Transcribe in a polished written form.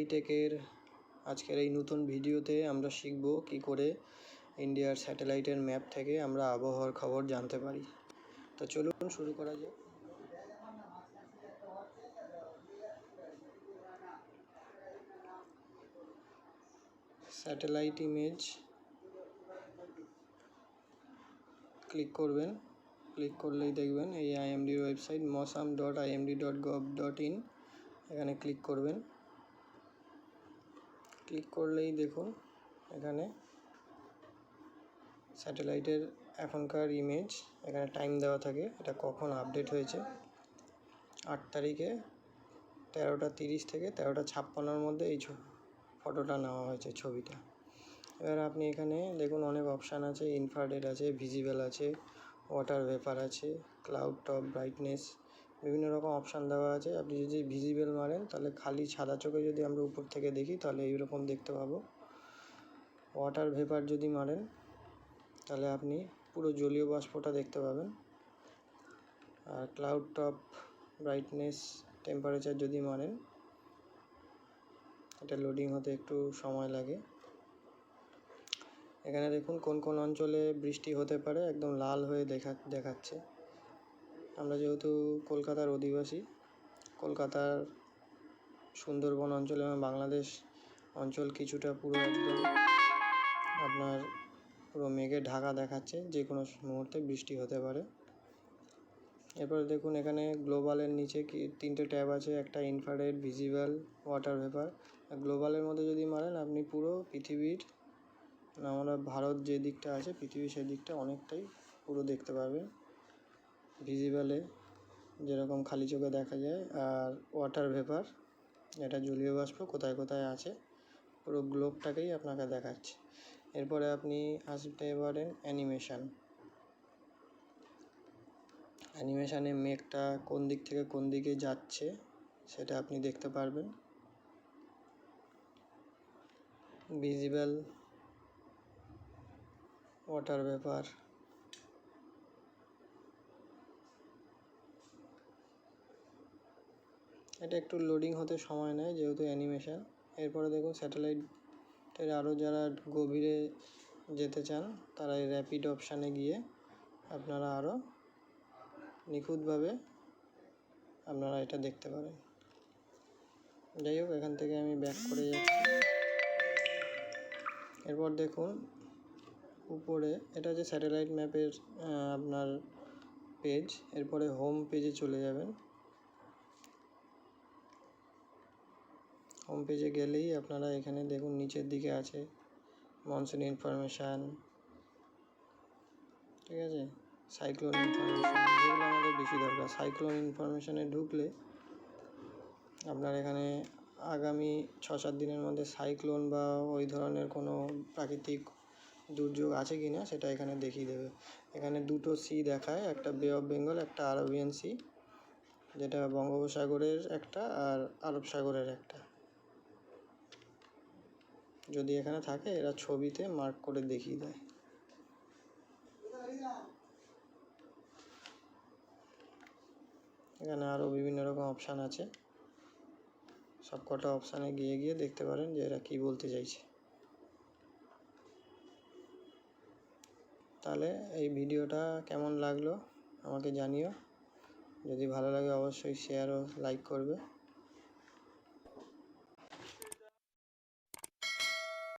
AI টেকের আজকের এই নতুন ভিডিওতে আমরা শিখব কি করে ইন্ডিয়ার স্যাটেলাইটের ম্যাপ থেকে আমরা আবহাওয়ার খবর জানতে পারি। তো চলুন শুরু করা যাক। স্যাটেলাইট ইমেজ ক্লিক করবেন, ক্লিক করলেই দেখবেন এই আইএমডির ওয়েবসাইট mosam.imd.gov.in, এখানে ক্লিক করবেন। ক্লিক করলেই দেখুন এখানে স্যাটেলাইটের এখনকার ইমেজ, এখানে টাইম দেওয়া থাকে, এটা কখন আপডেট হয়েছে। 8 তারিখে 13:30 থেকে 13:56 মধ্যে এই ফটোটা নেওয়া হয়েছে, ছবিটা। এবার আপনি এখানে দেখুন অনেক অপশান আছে, ইনফ্রারেড আছে, ভিজিবল আছে, ওয়াটার ভেপার আছে, ক্লাউড টপ ব্রাইটনেস, বিভিন্ন রকম অপশান দেওয়া আছে। আপনি যদি ভিজিবল মারেন তাহলে খালি সাদা চোখে যদি আমরা উপর থেকে দেখি তাহলে এইরকম দেখতে পাবো। ওয়াটার ভেপার যদি মারেন তাহলে আপনি পুরো জলীয় বাষ্পটা দেখতে পাবেন। আর ক্লাউড টপ ব্রাইটনেস টেম্পারেচার যদি মারেন, এটা লোডিং হতে একটু সময় লাগে। এখানে দেখুন কোন কোন অঞ্চলে বৃষ্টি হতে পারে, একদম লাল হয়ে দেখাচ্ছে। আমরা যেহেতু কলকাতার অধিবাসী, কলকাতার সুন্দরবন অঞ্চলে এবং বাংলাদেশ অঞ্চল কিছুটা পুরো একদম আপনার পুরো মেঘে ঢাকা দেখাচ্ছে, যে কোনো মুহূর্তে বৃষ্টি হতে পারে। এরপরে দেখুন এখানে গ্লোবালের নিচে কি 3টে ট্যাব আছে, একটা ইনফ্রারেড, ভিজিবল, ওয়াটার ভেপার। গ্লোবালের মধ্যে যদি মারেন আপনি পুরো পৃথিবীর, আমরা ভারত যে দিকটা আছে পৃথিবীর সেই দিকটা অনেকটাই পুরো দেখতে পারবেন। ভিজিবলে যেরকম খালি চোখে দেখা যায়, আর ওয়াটার ভেপার এটা জলীয় বাষ্প কোথায় কোথায় আছে পুরো গ্লোবটাকেই আপনাকে দেখাচ্ছে। এরপরে আপনি আসতে পারেন অ্যানিমেশানে মেঘটা কোন দিক থেকে কোন দিকে যাচ্ছে সেটা আপনি দেখতে পারবেন। ভিজিবল, ওয়াটার ভেপার, এটা একটু লোডিং হতে সময় নেয় যেহেতু অ্যানিমেশান। এরপরে দেখুন স্যাটেলাইটের আরও যারা গভীরে যেতে চান তারা এই র্যাপিড অপশানে গিয়ে আপনারা আরও নিখুঁতভাবে আপনারা এটা দেখতে পারেন। যাই হোক, এখান থেকে আমি ব্যাক করে যাচ্ছি। এরপর দেখুন উপরে এটা যে স্যাটেলাইট ম্যাপের আপনার পেজ, এরপরে হোম পেজে চলে যাবেন। হোম পেজে গেলেই আপনারা এখানে দেখুন নিচের দিকে আছে মনসুন ইনফরমেশান, ঠিক আছে, সাইক্লোন ইনফরমেশান, যেগুলো আমাদের বেশি দরকার। সাইক্লোন ইনফরমেশানে ঢুকলে আপনার এখানে আগামী 6-7 দিনের মধ্যে সাইক্লোন বা ওই ধরনের কোনো প্রাকৃতিক দুর্যোগ আছে কি না সেটা এখানে দেখিয়ে দেবে। এখানে 2টো সি দেখায়, একটা বে অফ বেঙ্গল, একটা আরবিয়ান সি, যেটা বঙ্গোপসাগরের একটা আর আরব সাগরের একটা। যদি এখানে থাকে এরা ছবিতে মার্ক করে দেখিয়ে দেয়। এখানে আরও বিভিন্ন রকম অপশান আছে, সবকটা অপশানে গিয়ে গিয়ে দেখতে পারেন যে এরা কী বলতে চাইছে। তাহলে এই ভিডিওটা কেমন লাগলো আমাকে জানিও। যদি ভালো লাগে অবশ্যই শেয়ার ও লাইক করবে।